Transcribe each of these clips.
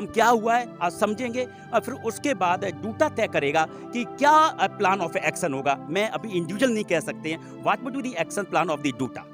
हम क्या हुआ है आज समझेंगे और फिर उसके बाद डूटा तय करेगा कि क्या प्लान ऑफ एक्शन होगा। मैं अभी इंडिविजुअल नहीं कह सकते हैं what would be the action plan of the due to.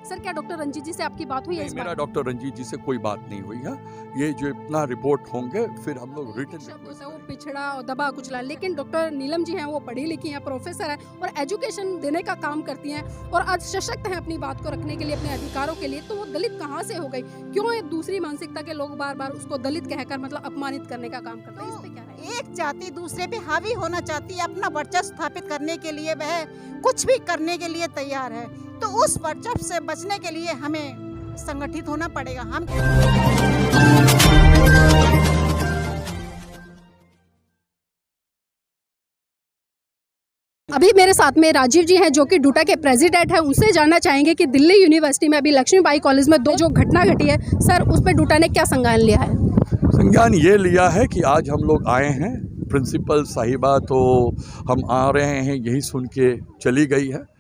Sir क्या डॉक्टर रंजीत जी से आपकी बात हुई है नहीं, इस मेरा बारे में? डॉक्टर रंजीत जी से कोई बात नहीं हुई है। ये जो इतना रिपोर्ट होंगे फिर हम लोग रिटर्न शब्द होता है वो पिछड़ा और दबा कुचला, लेकिन डॉक्टर नीलम जी हैं वो पढ़ी लिखी हैं, प्रोफेसर हैं और एजुकेशन देने का काम करती हैं और आज सशक्त हैं अपनी बात को रखने के लिए, अपने अधिकारों के लिए। तो वो दलित कहाँ से हो गई? क्यों एक दूसरी मानसिकता के लोग बार बार उसको दलित कहकर मतलब अपमानित करने का काम करते हैं? इस पे क्या है? एक जाति दूसरे पे हावी होना चाहती है, अपना वर्चस्व स्थापित करने के लिए वह कुछ भी करने के लिए तैयार है। तो उस वर्चस्व से बचने के लिए हमें संगठित होना पड़ेगा। हम अभी मेरे साथ में राजीव जी हैं जो कि डूटा के प्रेसिडेंट हैं। उनसे जानना चाहेंगे कि दिल्ली यूनिवर्सिटी में अभी लक्ष्मीबाई कॉलेज में दो जो घटना घटी है, सर उस पर डूटा ने क्या संज्ञान लिया है? संज्ञान ये लिया है कि आज हम लोग आए हैं, प्रिंसिपल साहिबा तो हम आ रहे हैं यही सुन के चली गई है।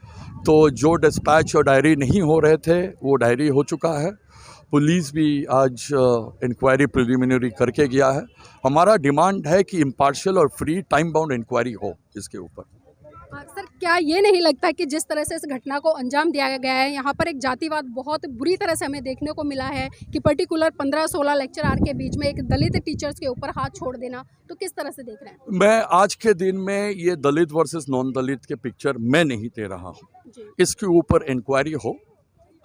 तो जो डिस्पैच और डायरी नहीं हो रहे थे वो डायरी हो चुका है। पुलिस भी आज इंक्वायरी प्रिलिमिनरी करके गया है। हमारा डिमांड है कि इम्पार्शियल और फ्री टाइम बाउंड इंक्वायरी हो इसके ऊपर। सर क्या ये नहीं लगता कि जिस तरह से इस घटना को अंजाम दिया गया है, यहाँ पर एक जातिवाद बहुत बुरी तरह से हमें देखने को मिला है कि पर्टिकुलर 15-16 लेक्चरार के बीच में एक दलित टीचर्स के ऊपर हाथ छोड़ देना, तो किस तरह से देख रहे हैं? मैं आज के दिन में ये दलित वर्सेस नॉन दलित के पिक्चर मैं नहीं दे रहा हूँ। इसके ऊपर इंक्वायरी हो।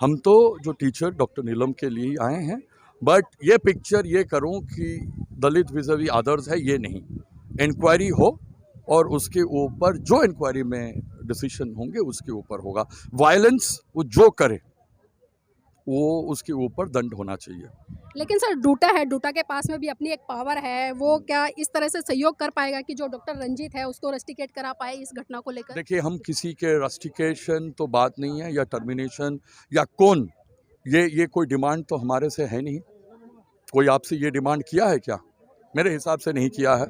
हम तो जो टीचर डॉक्टर नीलम के लिए आए हैं, बट ये पिक्चर ये करूँ कि दलित विज़वी अदर्स है, ये नहीं। इंक्वायरी हो और उसके ऊपर जो इंक्वायरी में डिसीजन होंगे उसके ऊपर होगा। वायलेंस वो जो करे वो उसके ऊपर दंड होना चाहिए। लेकिन सर डूटा है, डूटा के पास में भी अपनी एक पावर है, वो क्या इस तरह से सहयोग कर पाएगा कि जो डॉक्टर रंजीत है उसको रस्टिकेट करा पाए इस घटना को लेकर? देखिए, हम किसी के रस्टिकेशन तो बात नहीं है या टर्मिनेशन या कौन, ये कोई डिमांड तो हमारे से है नहीं। कोई आपसे ये डिमांड किया है क्या? मेरे हिसाब से नहीं किया है।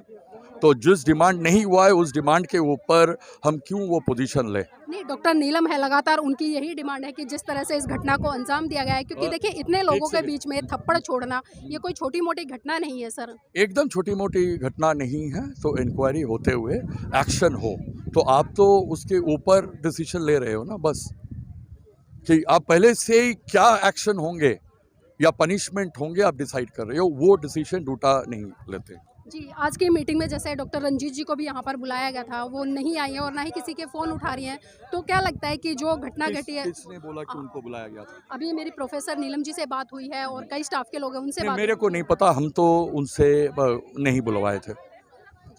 तो जिस डिमांड नहीं हुआ है उस डिमांड के ऊपर हम क्यों वो पोजीशन ले? नहीं, डॉक्टर नीलम है, लगातार उनकी यही डिमांड है कि जिस तरह से इस घटना को अंजाम दिया गया है, क्योंकि देखिए इतने लोगों के बीच में थप्पड़ छोड़ना ये कोई छोटी मोटी घटना नहीं है सर। एकदम छोटी मोटी घटना नहीं है। तो इंक्वायरी होते हुए एक्शन हो, तो आप तो उसके ऊपर डिसीजन ले रहे हो ना, बस कि आप पहले से ही क्या एक्शन होंगे या पनिशमेंट होंगे आप डिसाइड कर रहे हो। वो डिसीजन डूटा नहीं लेते। जी, आज की मीटिंग में जैसे डॉक्टर रंजीत जी को भी यहाँ पर बुलाया गया था, वो नहीं आई हैं और ना ही किसी के फ़ोन उठा रही हैं। तो क्या लगता है कि जो घटना घटी है, किसने बोला कि उनको बुलाया गया था? अभी मेरी प्रोफेसर नीलम जी से बात हुई है और कई स्टाफ के लोग हैं उनसे नहीं, बात मेरे हुई को नहीं पता। हम तो उनसे नहीं बुलवाए थे।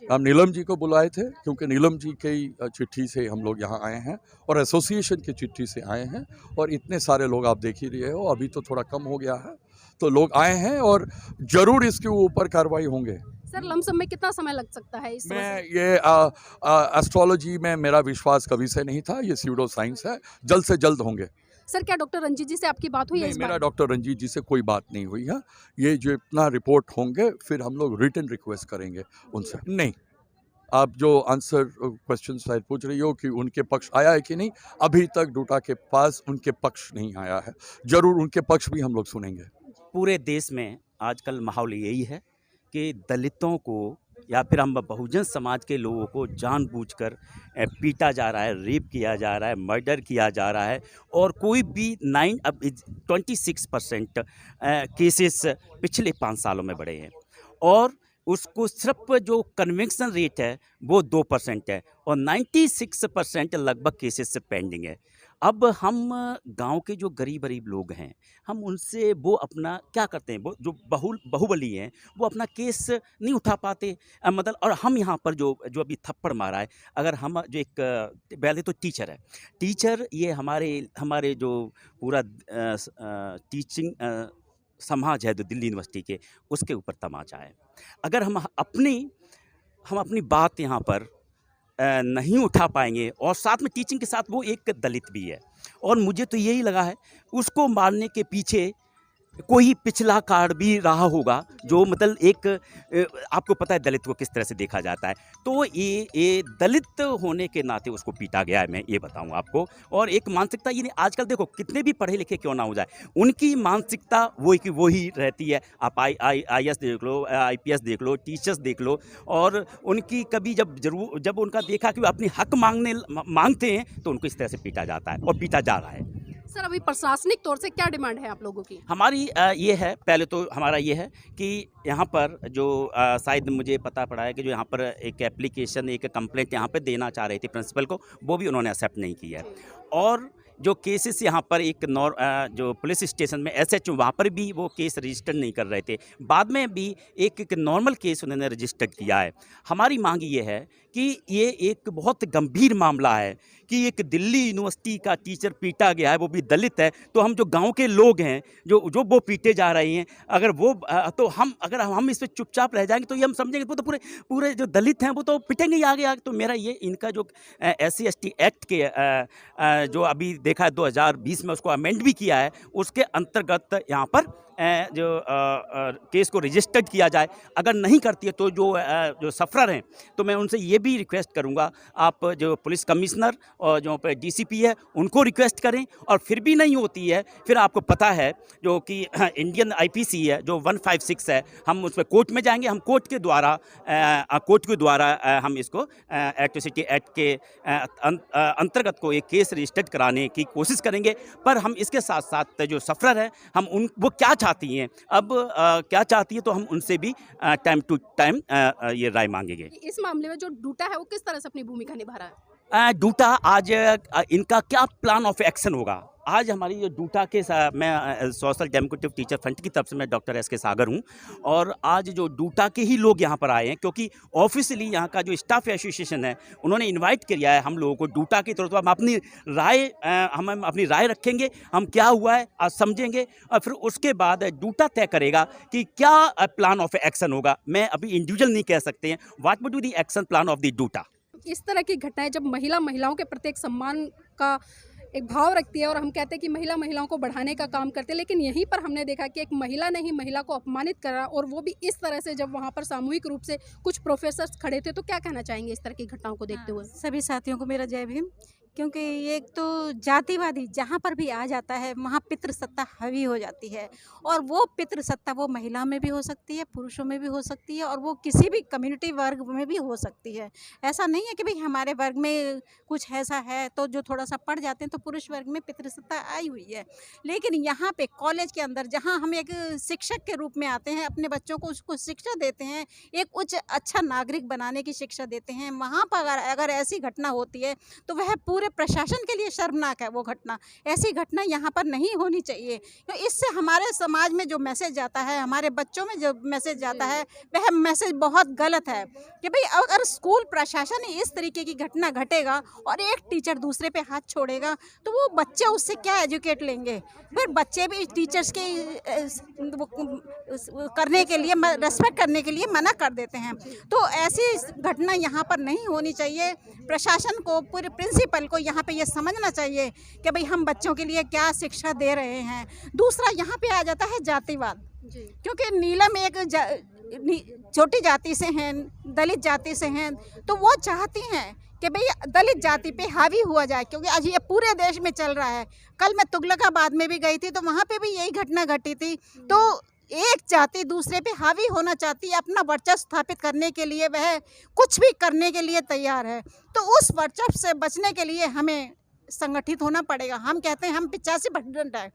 हम नीलम जी को बुलाए थे क्योंकि नीलम जी की चिट्ठी से हम लोग यहाँ आए हैं और एसोसिएशन की चिट्ठी से आए हैं। और इतने सारे लोग आप देख ही रहे हो, अभी तो थोड़ा कम हो गया है। तो लोग आए हैं और ज़रूर इसके ऊपर कार्रवाई होंगे। सर लमसम में कितना समय लग सकता है इस मैं वजह से? ये एस्ट्रोलॉजी में मेरा विश्वास कभी से नहीं था। ये स्यूडो साइंस है, जल्द से जल्द होंगे। सर क्या डॉक्टर रंजीत जी से आपकी बात हुई है नहीं, इस मेरा बारे में? डॉक्टर रंजीत जी से कोई बात नहीं हुई है। ये जो इतना रिपोर्ट होंगे फिर हम लोग रिटन रिक्वेस्ट करेंगे उनसे। नहीं, आप जो आंसर क्वेश्चन शायद पूछ रही हो कि उनके पक्ष आया है कि नहीं, अभी तक डूटा के पास उनके पक्ष नहीं आया है। ज़रूर उनके पक्ष भी हम लोग सुनेंगे। पूरे देश में आजकल माहौल यही है कि दलितों को या फिर हम बहुजन समाज के लोगों को जानबूझकर पीटा जा रहा है, रेप किया जा रहा है, मर्डर किया जा रहा है। और कोई भी 26% केसेस पिछले 5 सालों में बढ़े हैं और उसको सिर्फ जो कन्विक्शन रेट है वो 2% है और 96% लगभग केसेस पेंडिंग है। अब हम गांव के जो गरीब लोग हैं, हम उनसे वो अपना क्या करते हैं, वो जो बाहुबली हैं वो अपना केस नहीं उठा पाते। मतलब और हम यहाँ पर जो अभी थप्पड़ मारा है, अगर हम जो एक पहले तो टीचर है, टीचर ये हमारे जो पूरा टीचिंग समाज है जो दिल्ली यूनिवर्सिटी के, उसके ऊपर तमाचा है। अगर हम अपनी बात यहाँ पर नहीं उठा पाएंगे और साथ में टीचिंग के साथ वो एक दलित भी है और मुझे तो यही लगा है उसको मारने के पीछे कोई पिछला कार्ड भी रहा होगा जो मतलब एक आपको पता है दलित को किस तरह से देखा जाता है, तो ये दलित होने के नाते उसको पीटा गया है, मैं ये बताऊं आपको। और एक मानसिकता ये नहीं, आजकल देखो कितने भी पढ़े लिखे क्यों ना हो जाए, उनकी मानसिकता वो ही रहती है। आप IAS देख लो, IPS देख लो, टीचर्स देख लो, और उनकी कभी जब उनका देखा कि वो अपनी हक मांगते हैं तो उनको इस तरह से पीटा जाता है और पीटा जा रहा है। सर अभी प्रशासनिक तौर से क्या डिमांड है आप लोगों की? हमारी ये है, पहले तो हमारा ये है कि यहाँ पर जो शायद मुझे पता पड़ा है कि जो यहाँ पर एक एप्लीकेशन, एक कंप्लेंट यहाँ पे देना चाह रही थी प्रिंसिपल को, वो भी उन्होंने एक्सेप्ट नहीं किया है। और जो केसेस यहाँ पर एक जो पुलिस स्टेशन में SHO, वहाँ पर भी वो केस रजिस्टर नहीं कर रहे थे, बाद में भी एक नॉर्मल केस उन्होंने रजिस्टर किया है। हमारी मांग ये है कि ये एक बहुत गंभीर मामला है कि एक दिल्ली यूनिवर्सिटी का टीचर पीटा गया है, वो भी दलित है, तो हम जो गांव के लोग हैं जो वो पीटे जा रहे हैं, अगर वो तो अगर हम इस पर चुपचाप रह जाएंगे तो ये हम समझेंगे वो तो पूरे जो दलित हैं वो तो पिटेंगे ही आगे। तो मेरा ये इनका जो SC/ST एक्ट के जो अभी देखा है 2020 में उसको अमेंड भी किया है, उसके अंतर्गत यहाँ पर जो केस को रजिस्टर्ड किया जाए। अगर नहीं करती है तो जो सफरर हैं, तो मैं उनसे ये भी रिक्वेस्ट करूंगा, आप जो पुलिस कमिश्नर और जो DCP है उनको रिक्वेस्ट करें, और फिर भी नहीं होती है, फिर आपको पता है जो कि इंडियन IPC है जो 156 है, हम उस पर कोर्ट में जाएंगे, हम कोर्ट के द्वारा हम इसको एट्रोसिटी एक्ट के अंतर्गत को एक केस रजिस्टर्ड कराने की कोशिश करेंगे। पर हम इसके साथ साथ जो सफरर है, हम वो क्या चाहती हैं, अब क्या चाहती है, तो हम उनसे भी टाइम टू टाइम ये राय मांगेंगे। इस मामले में जो डूटा है वो किस तरह से अपनी भूमिका निभा रहा है? डूटा आज इनका क्या प्लान ऑफ एक्शन होगा? आज हमारी जो डूटा के मैं सोशल डेमोक्रेटिक टीचर फ्रंट की तरफ से मैं डॉक्टर SK सागर हूं, और आज जो डूटा के ही लोग यहां पर आए हैं, क्योंकि ऑफिशियली यहां का जो स्टाफ एसोसिएशन है उन्होंने इनवाइट किया है हम लोगों को डूटा की तरफ। तो हम अपनी राय रखेंगे, हम क्या हुआ है आज समझेंगे, और फिर उसके बाद डूटा तय करेगा कि क्या प्लान ऑफ एक्शन होगा। मैं अभी इंडिविजुअल नहीं कह सकते हैं what would be the action plan of the due to. इस तरह की घटनाएं जब महिलाओं के प्रति एक सम्मान का एक भाव रखती है, और हम कहते हैं कि महिलाओं को बढ़ाने का काम करते हैं, लेकिन यहीं पर हमने देखा कि एक महिला ने ही महिला को अपमानित करा, और वो भी इस तरह से जब वहाँ पर सामूहिक रूप से कुछ प्रोफेसर्स खड़े थे। तो क्या कहना चाहेंगे इस तरह की घटनाओं को देखते हुए? सभी साथियों को मेरा जय भीम। क्योंकि एक तो जातिवादी जहाँ पर भी आ जाता है वहाँ पितृसत्ता हावी हो जाती है, और वो पितृसत्ता वो महिला में भी हो सकती है, पुरुषों में भी हो सकती है, और वो किसी भी कम्युनिटी वर्ग में भी हो सकती है। ऐसा नहीं है कि भाई हमारे वर्ग में कुछ ऐसा है तो जो थोड़ा सा पढ़ जाते हैं तो पुरुष वर्ग में पितृसत्ता आई हुई है। लेकिन यहाँ पे कॉलेज के अंदर जहाँ हम एक शिक्षक के रूप में आते हैं, अपने बच्चों को उसको शिक्षा देते हैं, एक उच्च अच्छा नागरिक बनाने की शिक्षा देते हैं, वहाँ पर अगर ऐसी घटना होती है तो वह पूरे प्रशासन के लिए शर्मनाक है। वो घटना, ऐसी घटना यहाँ पर नहीं होनी चाहिए। तो इससे हमारे समाज में जो मैसेज जाता है, हमारे बच्चों में जो मैसेज जाता है, वह मैसेज बहुत गलत है कि भाई अगर स्कूल प्रशासन इस तरीके की घटना घटेगा और एक टीचर दूसरे पे हाथ छोड़ेगा तो वो बच्चे उससे क्या एजुकेट लेंगे? फिर बच्चे भी टीचर्स के करने के लिए, रेस्पेक्ट करने के लिए मना कर देते हैं। तो ऐसी घटना यहाँ पर नहीं होनी चाहिए। प्रशासन को, पूरे प्रिंसिपल को यहाँ पे ये समझना चाहिए कि भाई हम बच्चों के लिए क्या शिक्षा दे रहे हैं। दूसरा यहाँ पे आ जाता है जातिवाद, क्योंकि नीलम एक छोटी जाति से हैं, दलित जाति से हैं, तो वो चाहती हैं कि भाई दलित जाति पे हावी हुआ जाए, क्योंकि आज ये पूरे देश में चल रहा है। कल मैं तुगलकाबाद में भी गई थी तो वहाँ पे भी यही घटना घटी थी। तो एक जाति दूसरे पे हावी होना चाहती है, अपना वर्चस्व स्थापित करने के लिए वह कुछ भी करने के लिए तैयार है। तो उस वर्चस्व से बचने के लिए हमें संगठित होना पड़ेगा। हम कहते हैं हम 85% है,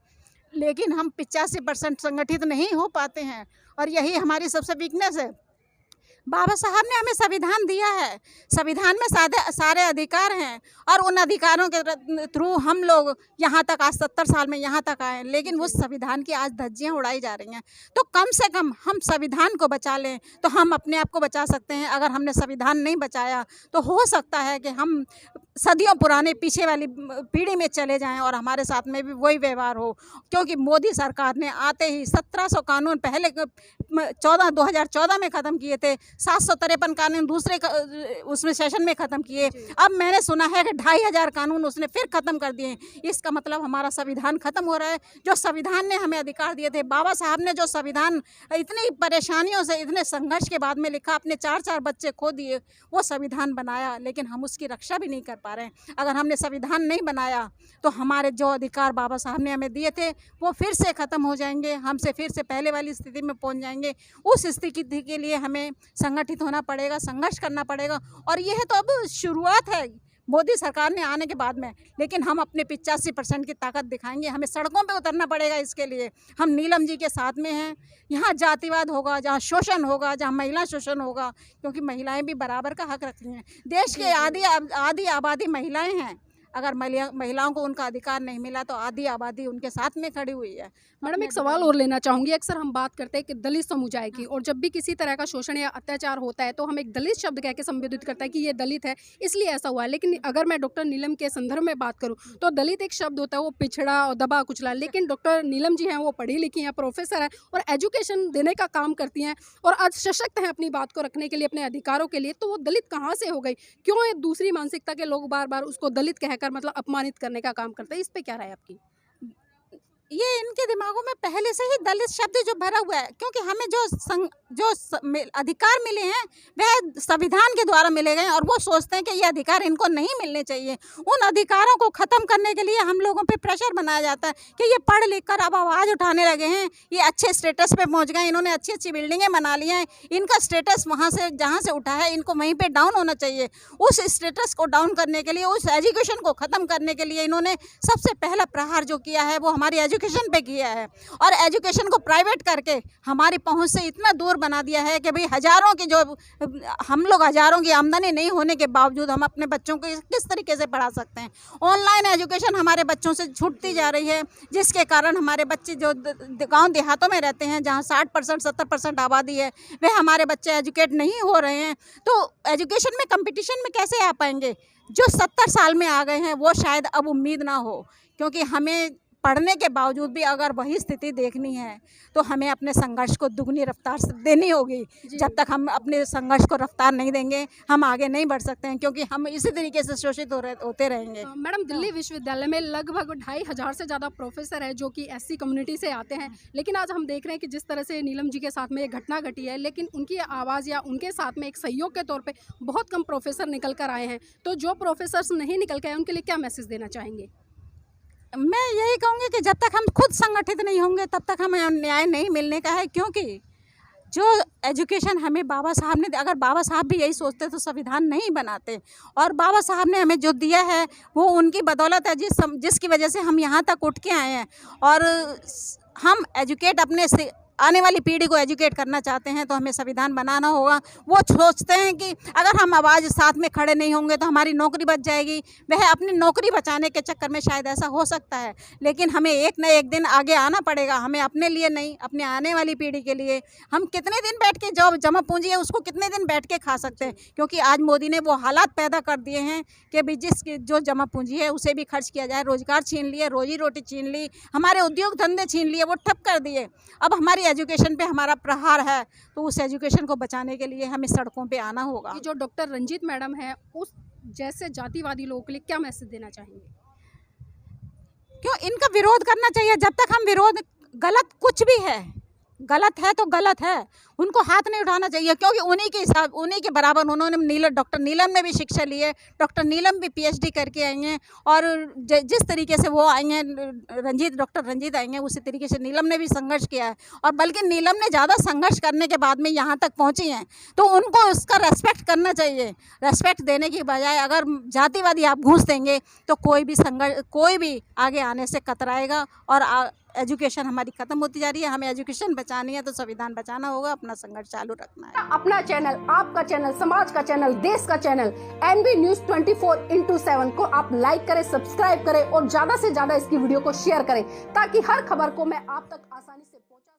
लेकिन हम 85% संगठित नहीं हो पाते हैं, और यही हमारी सबसे वीकनेस है। बाबा साहब ने हमें संविधान दिया है, संविधान में सारे अधिकार हैं, और उन अधिकारों के थ्रू हम लोग यहाँ तक आज 70 साल में यहाँ तक आए, लेकिन उस संविधान की आज धज्जियाँ उड़ाई जा रही हैं। तो कम से कम हम संविधान को बचा लें तो हम अपने आप को बचा सकते हैं। अगर हमने संविधान नहीं बचाया तो हो सकता है कि हम सदियों पुराने पीछे वाली पीढ़ी में चले जाएं और हमारे साथ में भी वही व्यवहार हो। क्योंकि मोदी सरकार ने आते ही 1700 कानून पहले 2014 में ख़त्म किए थे, 753 कानून दूसरे उसमें सेशन में ख़त्म किए। अब मैंने सुना है कि 2500 कानून उसने फिर ख़त्म कर दिए। इसका मतलब हमारा संविधान ख़त्म हो रहा है। जो संविधान ने हमें अधिकार दिए थे, बाबा साहब ने जो संविधान इतनी परेशानियों से, इतने संघर्ष के बाद में लिखा, अपने 4-4 बच्चे खो दिए, वो संविधान बनाया, लेकिन हम उसकी रक्षा भी नहीं कर पा रहे हैं। अगर हमने संविधान नहीं बनाया तो हमारे जो अधिकार बाबा साहब ने हमें दिए थे वो फिर से ख़त्म हो जाएंगे, हमसे फिर से पहले वाली स्थिति में पहुंच जाएंगे। उस स्थिति के लिए हमें संगठित होना पड़ेगा, संघर्ष करना पड़ेगा। और यह तो अब शुरुआत है मोदी सरकार ने आने के बाद में, लेकिन हम अपने 85% की ताकत दिखाएंगे। हमें सड़कों पे उतरना पड़ेगा। इसके लिए हम नीलम जी के साथ में हैं। यहाँ जातिवाद होगा, जहाँ शोषण होगा, जहाँ महिला शोषण होगा, क्योंकि महिलाएं भी बराबर का हक रखती हैं। देश के आधी आबादी महिलाएं हैं। अगर महिलाओं को उनका अधिकार नहीं मिला तो आधी आबादी उनके साथ में खड़ी हुई है। मैडम एक सवाल और लेना चाहूँगी। अक्सर हम बात करते हैं कि दलित समुदाय की, और जब भी किसी तरह का शोषण या अत्याचार होता है तो हम एक दलित शब्द कह के संबोधित करता है कि ये दलित है, इसलिए ऐसा हुआ है। लेकिन अगर मैं डॉक्टर नीलम के संदर्भ में बात करूँ तो दलित एक शब्द होता है, वो पिछड़ा और दबा कुचला। लेकिन डॉक्टर नीलम जी हैं, वो पढ़ी लिखी हैं, प्रोफेसर हैं और एजुकेशन देने का काम करती हैं और आज सशक्त हैं अपनी बात को रखने के लिए, अपने अधिकारों के लिए। तो वो दलित कहाँ से हो गई? क्यों एक दूसरी मानसिकता के लोग बार बार उसको दलित कहकर मतलब अपमानित करने का काम करते हैं? इस पे क्या राय आपकी? ये इनके दिमागों में पहले से ही दलित शब्द जो भरा हुआ है, क्योंकि हमें जो अधिकार मिले हैं वह संविधान के द्वारा मिले गए और वो सोचते हैं कि ये अधिकार इनको नहीं मिलने चाहिए। उन अधिकारों को ख़त्म करने के लिए हम लोगों पे प्रेशर बनाया जाता है कि ये पढ़ लिख कर अब आवाज़ उठाने लगे हैं, ये अच्छे स्टेटस पे पहुंच गए, इन्होंने अच्छी अच्छी बिल्डिंगें बना ली हैं, इनका स्टेटस वहाँ से जहाँ से उठा है इनको वहीं पर डाउन होना चाहिए। उस स्टेटस को डाउन करने के लिए, उस एजुकेशन को ख़त्म करने के लिए इन्होंने सबसे पहला प्रहार जो किया है वो हमारी एजुकेशन पे किया है। और एजुकेशन को प्राइवेट करके हमारी पहुंच से इतना दूर बना दिया है कि भाई हज़ारों की जो हम लोग हज़ारों की आमदनी नहीं होने के बावजूद हम अपने बच्चों को किस तरीके से पढ़ा सकते हैं। ऑनलाइन एजुकेशन हमारे बच्चों से छूटती जा रही है, जिसके कारण हमारे बच्चे जो गाँव देहातों में रहते हैं, जहाँ 60% 70% आबादी है, वे हमारे बच्चे एजुकेट नहीं हो रहे हैं। तो एजुकेशन में कंपटीशन में कैसे आ पाएंगे? जो 70 साल में आ गए हैं वो शायद अब उम्मीद ना हो, क्योंकि हमें पढ़ने के बावजूद भी अगर वही स्थिति देखनी है तो हमें अपने संघर्ष को दुगनी रफ्तार से देनी होगी। जब तक हम अपने संघर्ष को रफ्तार नहीं देंगे हम आगे नहीं बढ़ सकते हैं, क्योंकि हम इसी तरीके से शोषित होते रहेंगे। मैडम दिल्ली विश्वविद्यालय में लगभग 2500 से ज़्यादा प्रोफेसर है जो कि एससी कम्युनिटी से आते हैं, लेकिन आज हम देख रहे हैं कि जिस तरह से नीलम जी के साथ में एक घटना घटी है, लेकिन उनकी आवाज़ या उनके साथ में एक सहयोग के तौर पर बहुत कम प्रोफेसर निकल कर आए हैं। तो जो प्रोफेसर्स नहीं निकल के आए उनके लिए क्या मैसेज देना चाहेंगे? मैं यही कहूँगी कि जब तक हम खुद संगठित नहीं होंगे तब तक हमें न्याय नहीं मिलने का है। क्योंकि जो एजुकेशन हमें बाबा साहब ने, अगर बाबा साहब भी यही सोचते तो संविधान नहीं बनाते। और बाबा साहब ने हमें जो दिया है वो उनकी बदौलत है, जिसकी वजह से हम यहाँ तक उठ के आए हैं। और हम एजुकेट अपने से आने वाली पीढ़ी को एजुकेट करना चाहते हैं तो हमें संविधान बनाना होगा। वो सोचते हैं कि अगर हम आवाज़ साथ में खड़े नहीं होंगे तो हमारी नौकरी बच जाएगी। वह अपनी नौकरी बचाने के चक्कर में शायद ऐसा हो सकता है, लेकिन हमें एक न एक दिन आगे आना पड़ेगा। हमें अपने लिए नहीं, अपने आने वाली पीढ़ी के लिए। हम कितने दिन बैठ के जो जमा पूंजी है उसको कितने दिन बैठ के खा सकते हैं, क्योंकि आज मोदी ने वो हालात पैदा कर दिए हैं कि भाई जो जमा पूंजी है उसे भी खर्च किया जाए। रोजगार छीन लिए, रोजी रोटी छीन ली, हमारे उद्योग धंधे छीन लिए, वो ठप कर दिए। अब हमारी एजुकेशन पे हमारा प्रहार है, तो उस एजुकेशन को बचाने के लिए हमें सड़कों पे आना होगा। जो डॉक्टर रंजीत मैडम है उस जैसे जातिवादी लोगों के लिए क्या मैसेज देना चाहेंगे? क्यों इनका विरोध करना चाहिए? जब तक हम विरोध, गलत कुछ भी है, गलत है तो गलत है, उनको हाथ नहीं उठाना चाहिए। क्योंकि उन्हीं के बराबर उन्होंने डॉक्टर नीलम ने भी शिक्षा ली है। डॉक्टर नीलम भी PhD करके आई हैं और जिस तरीके से वो आई हैं, डॉक्टर रंजीत आई हैं, उसी तरीके से नीलम ने भी संघर्ष किया है। और बल्कि नीलम ने ज़्यादा संघर्ष करने के बाद में यहाँ तक पहुँची हैं, तो उनको उसका रेस्पेक्ट करना चाहिए। रेस्पेक्ट देने की बजाय अगर जातिवादी आप घूस देंगे तो कोई भी आगे आने से कतराएगा। और एजुकेशन हमारी खत्म होती जा रही है। हमें एजुकेशन बचानी है तो संविधान बचाना होगा, अपना संघर्ष चालू रखना है। अपना चैनल, आपका चैनल, समाज का चैनल, देश का चैनल NB News 24/7 को आप लाइक करें, सब्सक्राइब करें और ज्यादा से ज्यादा इसकी वीडियो को शेयर करें, ताकि हर खबर को मैं आप तक आसानी से पहुंचा